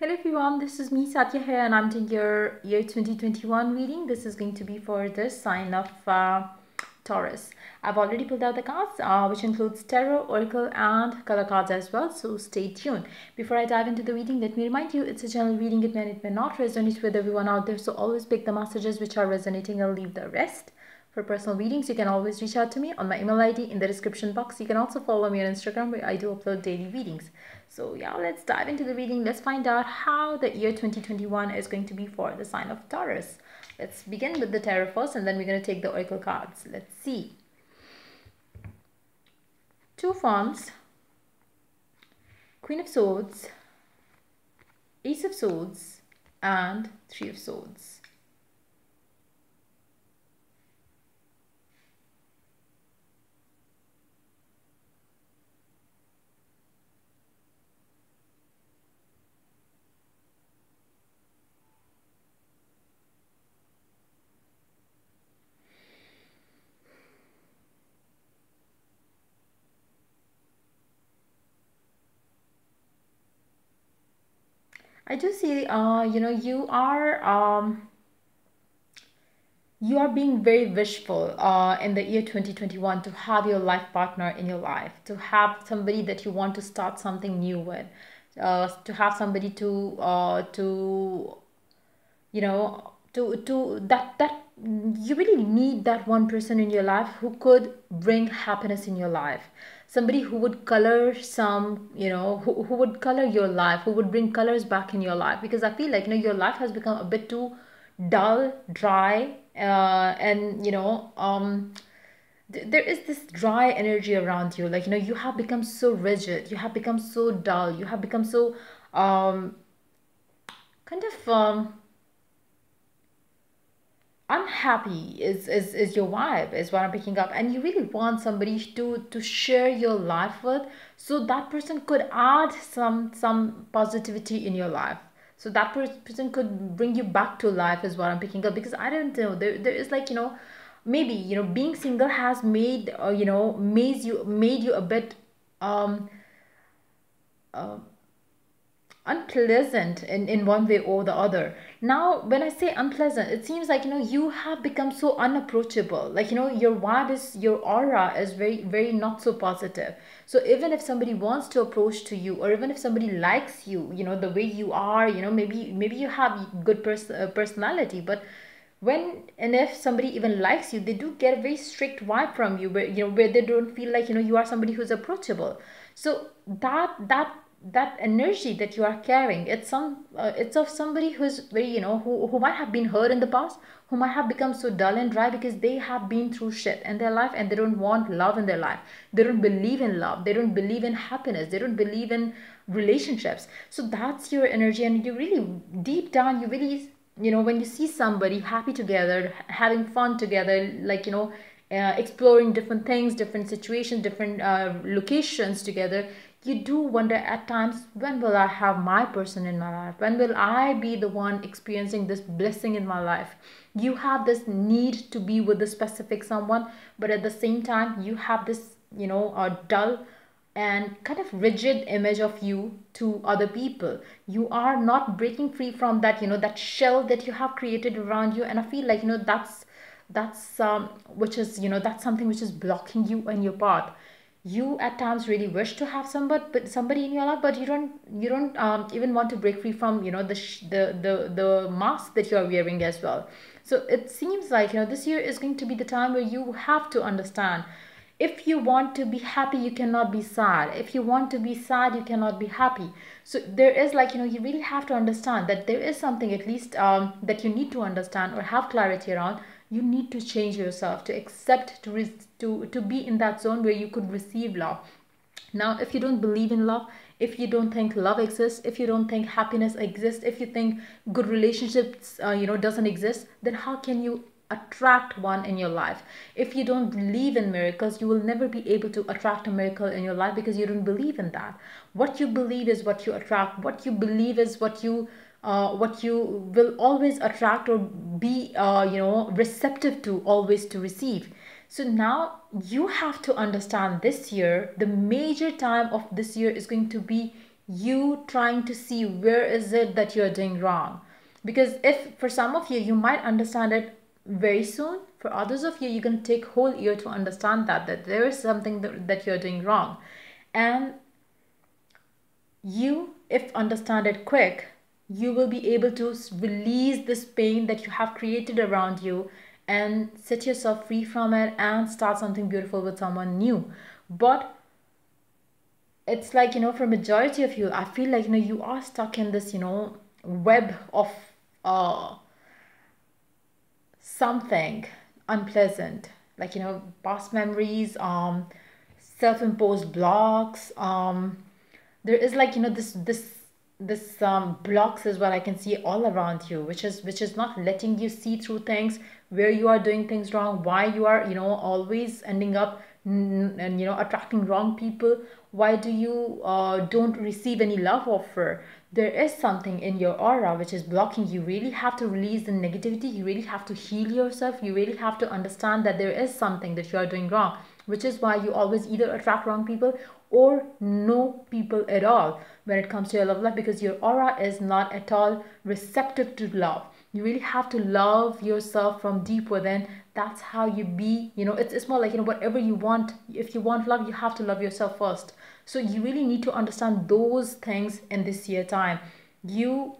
Hello everyone, this is me Satya here and I'm doing your year 2021 reading. This is going to be for the sign of Taurus. I've already pulled out the cards which includes tarot, oracle and color cards as well, so stay tuned. Before I dive into the reading, let me remind you it's a general reading. It may not resonate with everyone out there, so always pick the messages which are resonating and leave the rest. For personal readings, you can always reach out to me on my email ID in the description box. You can also follow me on Instagram where I do upload daily readings. So yeah, let's dive into the reading. Let's find out how the year 2021 is going to be for the sign of Taurus. Let's begin with the tarot first and then we're going to take the oracle cards. Let's see. Two Wands, Queen of Swords, Ace of Swords and Three of Swords. I do see, you are being very wishful in the year 2021 to have your life partner in your life, to have somebody that you want to start something new with, to have somebody to you know to that you really need that one person in your life who could bring happiness in your life, somebody who would color some, who would color your life, who would bring colors back in your life, because I feel like your life has become a bit too dull, dry, and there is this dry energy around you, like you have become so rigid, you have become so dull, you have become so kind of unhappy is your vibe, is what I'm picking up, and you really want somebody to share your life with, so that person could add some positivity in your life, so that person could bring you back to life, is what I'm picking up, because I don't know, there is like maybe being single has made you a bit um uh, unpleasant in one way or the other. Now when I say unpleasant, it seems like you have become so unapproachable, like your vibe is, your aura is very very not so positive. So even if somebody wants to approach to you, or even if somebody likes you, the way you are, maybe you have good personality, but when and if somebody even likes you, they do get a very strict vibe from you, where where they don't feel like you are somebody who's approachable. So that energy that you are carrying, it's of somebody who's very, who might have been hurt in the past, who might have become so dull and dry because they have been through shit in their life and they don't want love in their life, they don't believe in love, they don't believe in happiness, they don't believe in relationships. So that's your energy, and you really deep down, you really, when you see somebody happy together, having fun together, like exploring different things, different situations, different locations together, you do wonder at times, when will I have my person in my life, when will I be the one experiencing this blessing in my life. You have this need to be with a specific someone, but at the same time you have this, dull and kind of rigid image of you to other people. You are not breaking free from that, that shell that you have created around you, and I feel like that's which is, that's something which is blocking you and your path. You at times really wish to have somebody in your life, but you don't even want to break free from, the mask that you are wearing as well. So it seems like, this year is going to be the time where you have to understand, if you want to be happy, you cannot be sad. If you want to be sad, you cannot be happy. So there is like, you really have to understand that there is something, at least that you need to understand or have clarity around. You need to change yourself to accept, to be in that zone where you could receive love. Now if you don't believe in love, if you don't think love exists, if you don't think happiness exists, if you think good relationships doesn't exist, then how can you attract one in your life? If you don't believe in miracles, you will never be able to attract a miracle in your life, because you don't believe in that. What you believe is what you attract. What you believe is what you will always attract, or be receptive to, always to receive. So now you have to understand, this year, the major time of this year is going to be you trying to see where is it that you're doing wrong. Because if for some of you, you might understand it very soon. For others of you, you're going to take whole year to understand that there is something that you're doing wrong. And you, if understand it quick, you will be able to release this pain that you have created around you and set yourself free from it and start something beautiful with someone new. But it's like, for majority of you, I feel like, you are stuck in this, web of uh something unpleasant, like, past memories, self-imposed blocks. There is like, this blocks is what I can see all around you, which is not letting you see through things, where you are doing things wrong, why you are, always ending up and, attracting wrong people. Why do you don't receive any love offer? There is something in your aura which is blocking. You really have to release the negativity. You really have to heal yourself. You really have to understand that there is something that you are doing wrong, which is why you always either attract wrong people or no people at all when it comes to your love life, because your aura is not at all receptive to love. You really have to love yourself from deep within. That's how you be, it's more like, whatever you want. If you want love, you have to love yourself first. So you really need to understand those things in this year time. You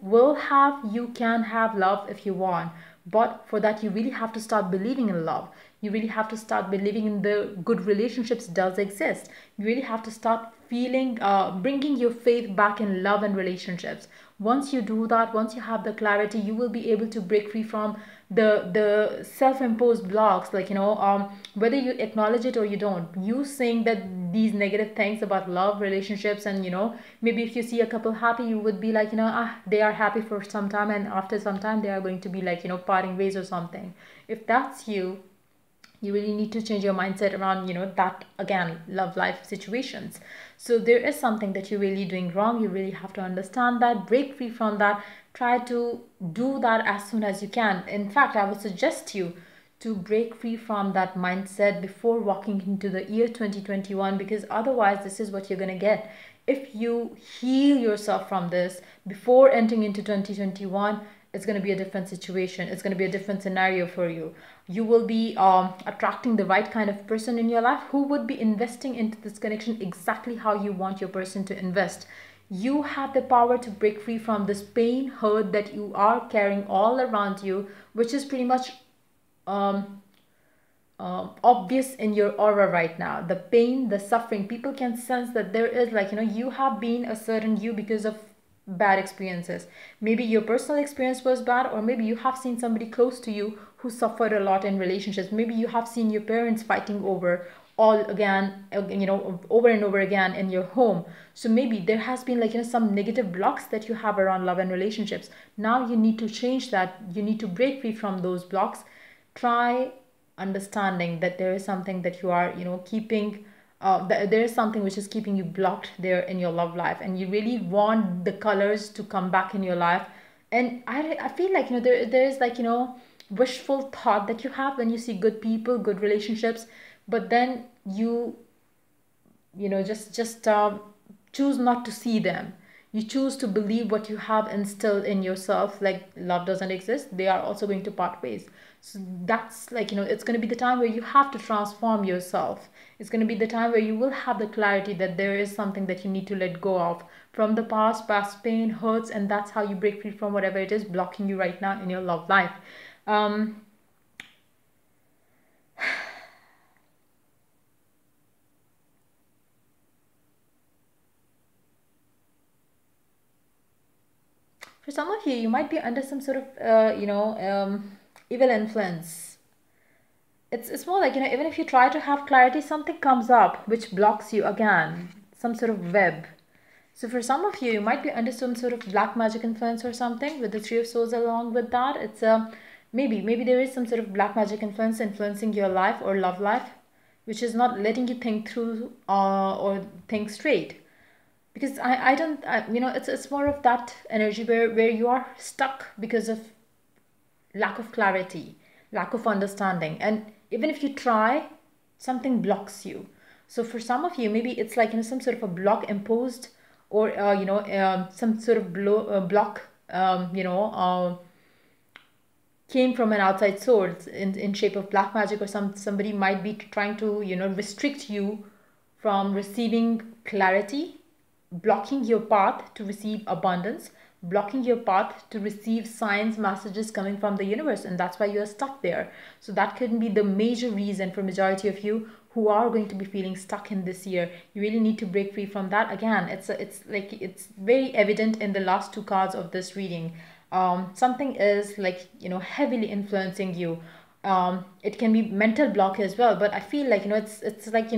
can have love if you want, but for that you really have to start believing in love. You really have to start believing in the good relationships does exist. You really have to start feeling, bringing your faith back in love and relationships. Once you do that, once you have the clarity, you will be able to break free from the self-imposed blocks, like, whether you acknowledge it or you don't. You saying that these negative things about love, relationships, and, maybe if you see a couple happy, you would be like, they are happy for some time, and after some time they are going to be like, parting ways or something. If that's you really need to change your mindset around, that, again, love life situations. So there is something that you're really doing wrong. You really have to understand that, break free from that. Try to do that as soon as you can. In fact, I would suggest you to break free from that mindset before walking into the year 2021, because otherwise this is what you're going to get. If you heal yourself from this before entering into 2021, it's going to be a different situation. It's going to be a different scenario for you. You will be attracting the right kind of person in your life who would be investing into this connection exactly how you want your person to invest. You have the power to break free from this pain, hurt that you are carrying all around you, which is pretty much um, obvious in your aura right now. The pain, the suffering, people can sense that there is, like, you have been a certain you because of bad experiences. Maybe your personal experience was bad, or maybe you have seen somebody close to you who suffered a lot in relationships. Maybe you have seen your parents fighting over all again, over and over again in your home. So maybe there has been, like, some negative blocks that you have around love and relationships. Now you need to change that. You need to break free from those blocks. Try understanding that there is something that you are, keeping, there is something which is keeping you blocked there in your love life, and you really want the colors to come back in your life. And I feel like, there is, like, wishful thought that you have when you see good people, good relationships, but then just choose not to see them. You choose to believe what you have instilled in yourself, like love doesn't exist, they are also going to part ways. So that's, like, it's going to be the time where you have to transform yourself. It's going to be the time where you will have the clarity that there is something that you need to let go of from the past pain, hurts, and that's how you break free from whatever it is blocking you right now in your love life. um for some of you, you might be under some sort of evil influence. It's more like, even if you try to have clarity, something comes up which blocks you again, some sort of web. So for some of you, you might be under some sort of black magic influence or something, with the Three of Swords along with that. It's maybe there is some sort of black magic influence influencing your life or love life, which is not letting you think through, or think straight. Because I don't it's more of that energy where you are stuck because of lack of clarity, lack of understanding, and even if you try, something blocks you. So for some of you, maybe it's like, some sort of a block imposed or some sort of block, came from an outside source in shape of black magic, or somebody might be trying to restrict you from receiving clarity, blocking your path to receive abundance, blocking your path to receive signs, messages coming from the universe, and that's why you're stuck there. So that could be the major reason for majority of you who are going to be feeling stuck in this year. You really need to break free from that. Again, it's very evident in the last two cards of this reading. Something is heavily influencing you. It can be mental block as well, but I feel like it's like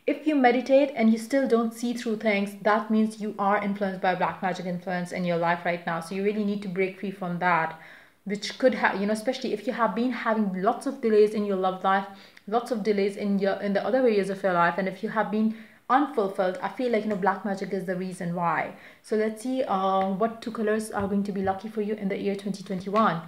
if you meditate and you still don't see through things, that means you are influenced by black magic influence in your life right now. So you really need to break free from that, which could have, especially if you have been having lots of delays in your love life, lots of delays in the other areas of your life, and if you have been unfulfilled, I feel like black magic is the reason why. So let's see what two colors are going to be lucky for you in the year 2021.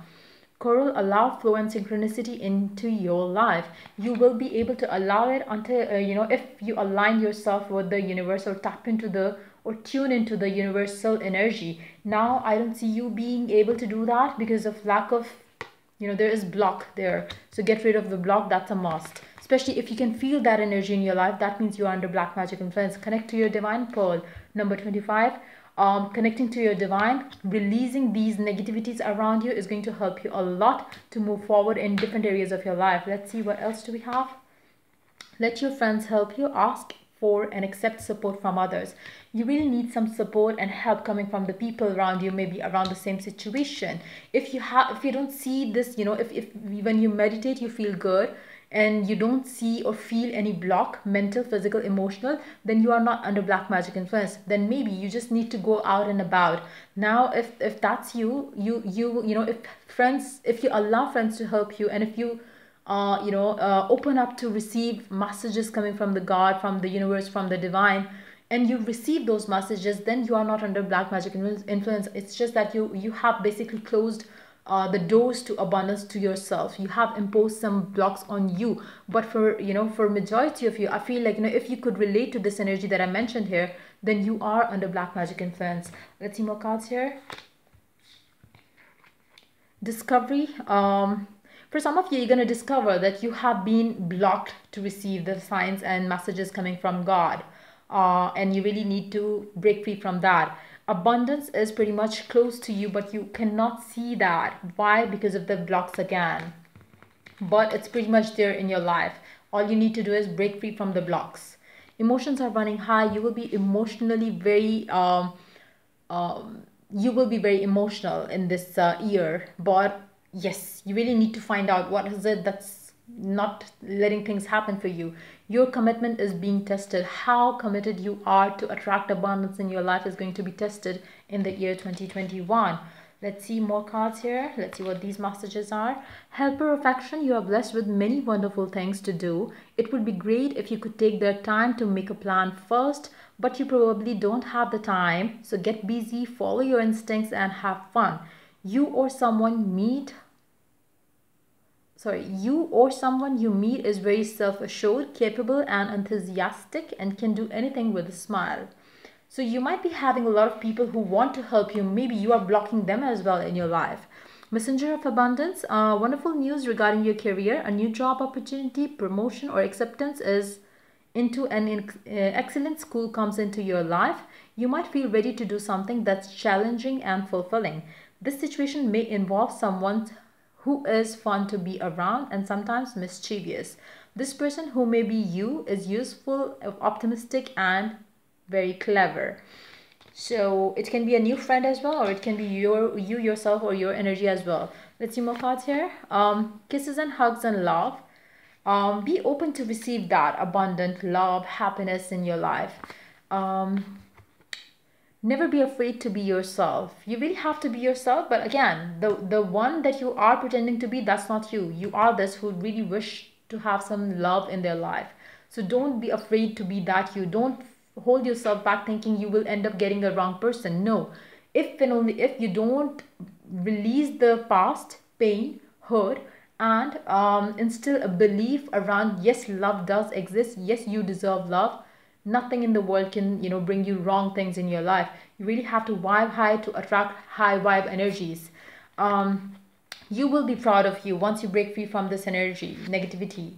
Coral, allow flow and synchronicity into your life. You will be able to allow it until if you align yourself with the universe, or tap into the, or tune into the universal energy. Now I don't see you being able to do that because of lack of, there is block there. So get rid of the block. That's a must. Especially if you can feel that energy in your life, that means you are under black magic influence. Connect to your divine pearl. Number 25. Connecting to your divine, releasing these negativities around you is going to help you a lot to move forward in different areas of your life. Let's see what else do we have. Let your friends help you. Ask for and accept support from others. You really need some support and help coming from the people around you, maybe around the same situation. If you don't see this, if when you meditate you feel good and you don't see or feel any block, mental, physical, emotional, then you are not under black magic influence. Then maybe you just need to go out and about. Now if that's you, if you allow friends to help you, and if you open up to receive messages coming from the God, from the universe, from the divine, and you receive those messages, then you are not under black magic influence. It's just that you have basically closed the doors to abundance to yourself. You have imposed some blocks on you. But for majority of you, I feel like if you could relate to this energy that I mentioned here, then you are under black magic influence. Let's see more cards here. Discovery. For some of you, you're going to discover that you have been blocked to receive the signs and messages coming from God. And you really need to break free from that. Abundance is pretty much close to you, but you cannot see that. Why? Because of the blocks again. But it's pretty much there in your life. All you need to do is break free from the blocks. Emotions are running high. You will be emotionally very you will be very emotional in this year. But yes, you really need to find out what is it that's not letting things happen for you. Your commitment is being tested. How committed you are to attract abundance in your life is going to be tested in the year 2021. Let's see more cards here. Let's see what these messages are. Helper of action, you are blessed with many wonderful things to do. It would be great if you could take the time to make a plan first, but you probably don't have the time. So get busy, follow your instincts, and have fun. You or someone you meet is very self-assured, capable, and enthusiastic, and can do anything with a smile. So you might be having a lot of people who want to help you. Maybe you are blocking them as well in your life. Messenger of abundance, wonderful news regarding your career. A new job opportunity, promotion, or acceptance is into an excellent school comes into your life. You might feel ready to do something that's challenging and fulfilling. This situation may involve someone who is fun to be around and sometimes mischievous. This person, who may be you, is useful, optimistic, and very clever. So it can be a new friend as well, or it can be you yourself, or your energy as well. Let's see more cards here. Kisses and hugs and love. Be open to receive that abundant love, happiness in your life. Never be afraid to be yourself. You really have to be yourself, but again, the one that you are pretending to be, that's not you. You are this who really wish to have some love in their life. So don't be afraid to be that you. Don't hold yourself back thinking you will end up getting a wrong person. No. If and only if you don't release the past pain, hurt, and instill a belief around, yes, love does exist, yes, you deserve love, Nothing in the world can, bring you wrong things in your life. You really have to vibe high to attract high vibe energies. You will be proud of you once you break free from this energy, negativity.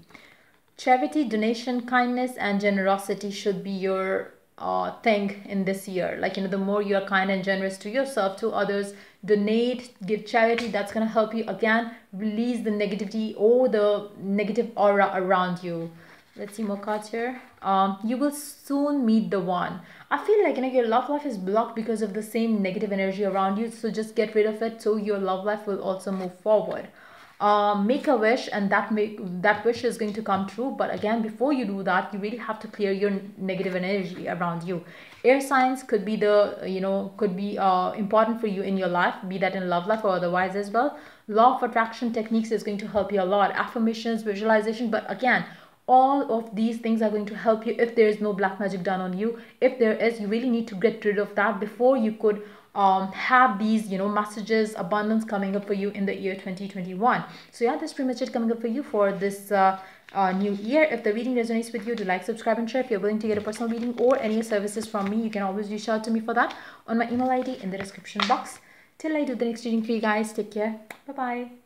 Charity, donation, kindness, and generosity should be your thing in this year. Like, the more you are kind and generous to yourself, to others, donate, give charity, that's going to help you again release the negativity or the negative aura around you. Let's see more cards here. You will soon meet the one. I feel like, your love life is blocked because of the same negative energy around you. So just get rid of it so your love life will also move forward. Make a wish, and that wish is going to come true. But again, before you do that, you really have to clear your negative energy around you. Air signs could be important for you in your life, be that in love life or otherwise as well. Law of attraction techniques is going to help you a lot. Affirmations, visualization, but again, all of these things are going to help you if there is no black magic done on you. If there is, you really need to get rid of that before you could have these messages, abundance coming up for you in the year 2021. So yeah, that's pretty much it coming up for you for this new year. If the reading resonates with you, do like, subscribe, and share. If you're willing to get a personal reading or any services from me, you can always reach out to me for that on my email ID in the description box. Till I do the next reading for you guys, take care. Bye bye.